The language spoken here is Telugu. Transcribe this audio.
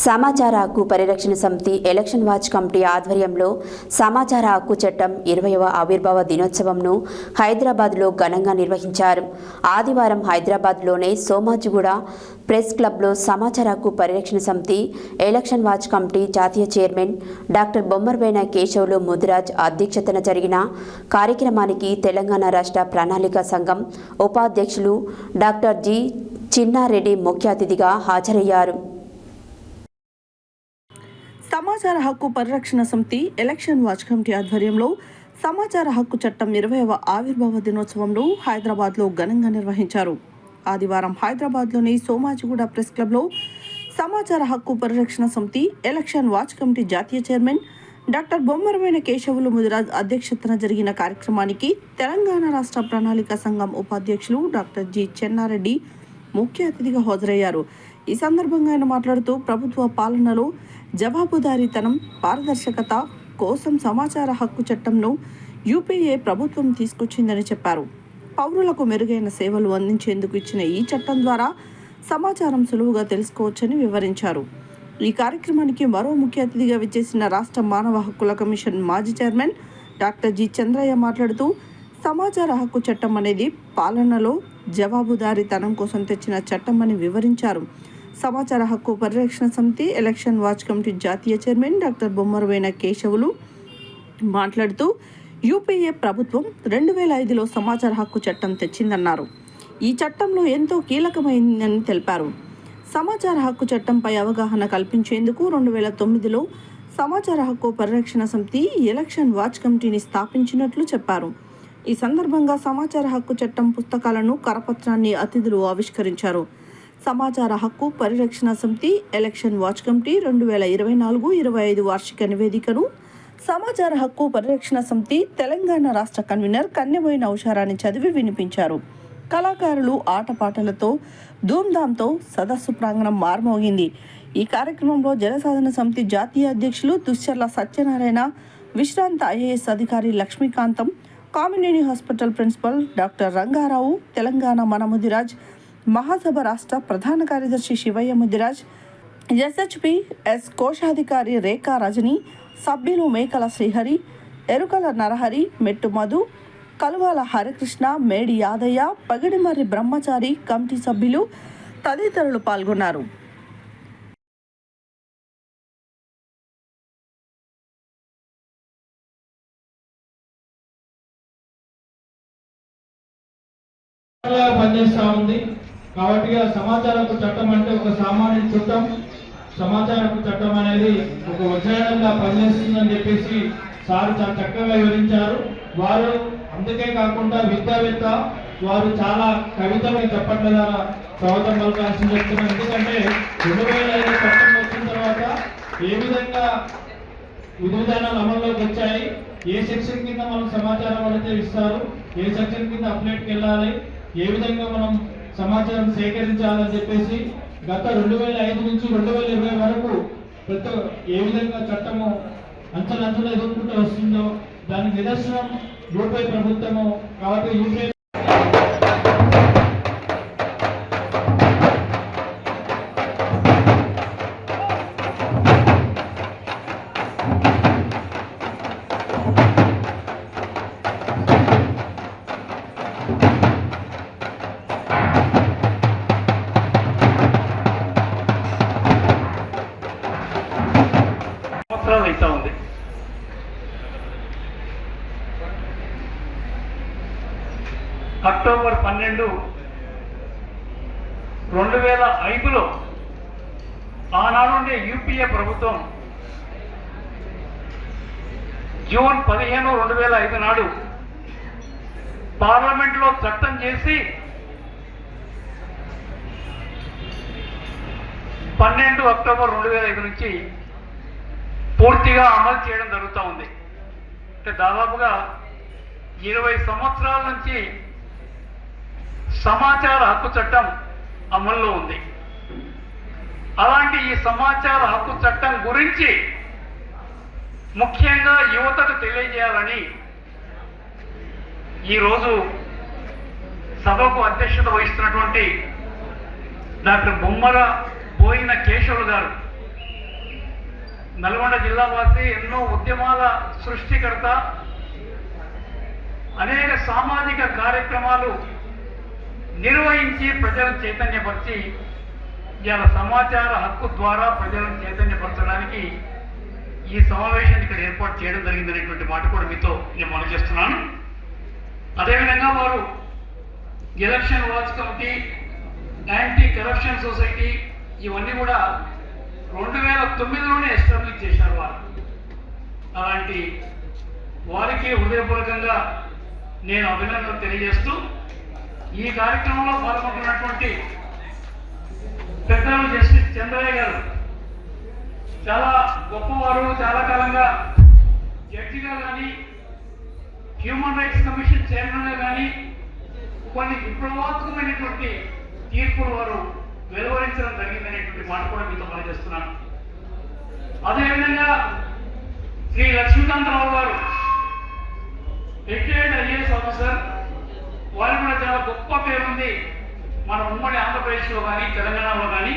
సమాచార హక్కు పరిరక్షణ సమితి ఎలక్షన్ వాచ్ కమిటీ ఆధ్వర్యంలో సమాచార హక్కు చట్టం 20వ ఆవిర్భావ దినోత్సవంను హైదరాబాద్లో ఘనంగా నిర్వహించారు. ఆదివారం హైదరాబాద్లోని సోమాజిగూడ ప్రెస్ క్లబ్లో సమాచార హక్కు పరిరక్షణ సమితి ఎలక్షన్ వాచ్ కమిటీ జాతీయ చైర్మన్ డాక్టర్ బొమ్మరబోయిన కేశవులు ముదిరాజ్ అధ్యక్షతన జరిగిన కార్యక్రమానికి తెలంగాణ రాష్ట్ర ప్రణాళిక సంఘం ఉపాధ్యక్షులు డాక్టర్ జి చిన్నారెడ్డి ముఖ్య అతిథిగా హాజరయ్యారు. సమాచార హక్కు పరిరక్షణ సమితి ఎలక్షన్ వాచ్ కమిటీ ఆధ్వర్యంలో సమాచార హక్కు చట్టం 20వ ఆవిర్భావ దినోత్సవంను హైదరాబాద్లో ఘనంగా నిర్వహించారు. ఆదివారం హైదరాబాద్లోని సోమాజిగూడ ప్రెస్ క్లబ్లో సమాచార హక్కు పరిరక్షణ సమితి ఎలక్షన్ వాచ్ కమిటీ జాతీయ చైర్మన్ డాక్టర్ బొమ్మరబోయిన కేశవులు ముదిరాజ్ అధ్యక్షతన జరిగిన కార్యక్రమానికి తెలంగాణ రాష్ట్ర ప్రణాళిక సంఘం ఉపాధ్యక్షులు డాక్టర్ జి చిన్నారెడ్డి ముఖ్య అతిథిగా హాజరయ్యారు. ఈ సందర్భంగా ఆయన మాట్లాడుతూ ప్రభుత్వ పాలనలో జవాబుదారీతనం, పారదర్శకత కోసం సమాచార హక్కు చట్టంను యూపీఏ ప్రభుత్వం తీసుకొచ్చిందని చెప్పారు. పౌరులకు మెరుగైన సేవలు అందించేందుకు ఇచ్చిన ఈ చట్టం ద్వారా సమాచారం సులువుగా తెలుసుకోవచ్చని వివరించారు. ఈ కార్యక్రమానికి మరో ముఖ్య అతిథిగా విచ్చేసిన రాష్ట్ర మానవ హక్కుల కమిషన్ మాజీ చైర్మన్ డాక్టర్ జి చంద్రయ్య మాట్లాడుతూ సమాచార హక్కు చట్టం అనేది పాలనలో జవాబుదారీతనం కోసం తెచ్చిన చట్టం అని వివరించారు. సమాచార హక్కు పరిరక్షణ సమితి ఎలక్షన్ వాచ్ కమిటీ జాతీయ చైర్మన్ డాక్టర్ బొమ్మరబోయిన కేశవులు మాట్లాడుతూ యూపీఏ ప్రభుత్వం 2005లో సమాచార హక్కు చట్టం తెచ్చిందన్నారు. ఈ చట్టంలో ఎంతో కీలకమైందని తెలిపారు. సమాచార హక్కు చట్టంపై అవగాహన కల్పించేందుకు 2009లో సమాచార హక్కు పరిరక్షణ సమితి ఎలక్షన్ వాచ్ కమిటీని స్థాపించినట్లు చెప్పారు. ఈ సందర్భంగా సమాచార హక్కు చట్టం పుస్తకాలను, కరపత్రాన్ని అతిథులు ఆవిష్కరించారు. సమాచార హక్కు పరిరక్షణ సమితి ఎలక్షన్ వాచ్ కమిటీ 2024-25 వార్షిక నివేదికను సమాచార హక్కు పరిరక్షణ సమితి తెలంగాణ రాష్ట్ర కన్వీనర్ కన్నెబోయిన ఉషారాణి చదివి వినిపించారు. కళాకారులు ఆటపాటలతో ధూమ్ధాంతో సదస్సు ప్రాంగణం మార్మోగింది. ఈ కార్యక్రమంలో జనసాధన సమితి జాతీయ అధ్యక్షులు దుశ్చర్ల సత్యనారాయణ, విశ్రాంత ఐఏఎస్ అధికారి Lakshmikantham, Kamineni Hospital principal doctor Rangarao, Telangana Mana Mudiraj మహాసభ రాష్ట్ర ప్రధాన కార్యదర్శి శివయ్య ముదిరాజ్, ఎస్హెచ్పి ఎస్ కోశాధికారి రేఖా రజని, సభ్యులు మేకల శ్రీహరి, ఎరుకల నరహరి, మెట్టు మధు, కలువాల హరికృష్ణ, మేడి యాదయ్య, పగిడిమర్రి బ్రహ్మచారి, కమిటీ సభ్యులు తదితరులు పాల్గొన్నారు. పనిచేస్తూ ఉంది కాబట్టి సమాచార హక్కు చట్టం అంటే ఒక సామాన్య చట్టం. సమాచార హక్కు చట్టం అనేది ఒక వజ్రాయంగా పనిచేస్తుందని చెప్పేసి సార్ చాలా చక్కగా వివరించారు. వారు అందుకే కాకుండా విద్యావేత్త, వారు చాలా కవితలు చెప్పట్ల ద్వారా స్వాగతం పలకాల్సి చెప్తున్నారు. ఎందుకంటే 2005 చట్టం వచ్చిన తర్వాత ఏ విధంగా విధి విధానాలు అమల్లోకి వచ్చాయి, ఏ సెక్షన్ కింద మనం సమాచారం అయితే ఇస్తారు, ఏ సెక్షన్ కింద అప్డేట్కి వెళ్ళాలి, ఏ విధంగా మనం సమాచారం సేకరించాలని చెప్పేసి గత 2005 నుంచి 2020 వరకు ఏ విధంగా చట్టము అంచెలంచెలు ఎదుర్కొంటూ వస్తుందో దానికి నిదర్శనం యూపీఏ ప్రభుత్వము. కాబట్టి యూపీఏ అవుతా ఉంది. అక్టోబర్ 12, 2005లో ఆనాడుండే యూపీఏ ప్రభుత్వం జూన్ 15, 2005 నాడు పార్లమెంట్లో చట్టం చేసి 12 అక్టోబర్ 2005 నుంచి పూర్తిగా అమలు చేయడం జరుగుతూ ఉంది. అంటే దాదాపుగా 20 సంవత్సరాల నుంచి సమాచార హక్కు చట్టం అమల్లో ఉంది. అలాంటి ఈ సమాచార హక్కు చట్టం గురించి ముఖ్యంగా యువతకు తెలియజేయాలని ఈరోజు సభకు అధ్యక్షత వహిస్తున్నటువంటి డాక్టర్ బొమ్మరబోయిన కేశవులు గారు నల్గొండ జిల్లా వాసి, ఎన్నో ఉద్యమాల సృష్టికర్త, అనేక సామాజిక కార్యక్రమాలు నిర్వహించి ప్రజలను చైతన్యపరిచి ఇవాళ సమాచార హక్కు ద్వారా ప్రజలను చైతన్యపరచడానికి ఈ సమావేశాన్ని ఇక్కడ ఏర్పాటు చేయడం జరిగిందనేటువంటి మాట కూడా మీతో నేను మనం చేస్తున్నాను. అదేవిధంగా వారు election watch committee, anti corruption society ఇవన్నీ కూడా 2009లోనే ఎస్టాబ్లిష్ చేశారు వారు. అలాంటి వారికి హృదయపూర్వకంగా నేను అభినందనలు తెలియజేస్తూ ఈ కార్యక్రమంలో పాల్గొంటున్నటువంటి పెద్దలు జస్టిస్ చంద్రయ్య గారు చాలా గొప్పవారు. చాలా కాలంగా జడ్జిగా కానీ, హ్యూమన్ రైట్స్ కమిషన్ చైర్మన్గా కానీ కొన్ని విప్లవాత్మకమైనటువంటి తీర్పులు వారు వెలువరించడం జరిగిందనేటువంటి మాట కూడా మీతో పనిచేస్తున్నాను. అదేవిధంగా శ్రీ లక్ష్మీకాంతరావు గారు రిటైర్డ్ ఐఏఎస్ ఆఫీసర్, వారికి కూడా చాలా గొప్ప పేరుంది మన ఉమ్మడి ఆంధ్రప్రదేశ్లో కానీ తెలంగాణలో కానీ.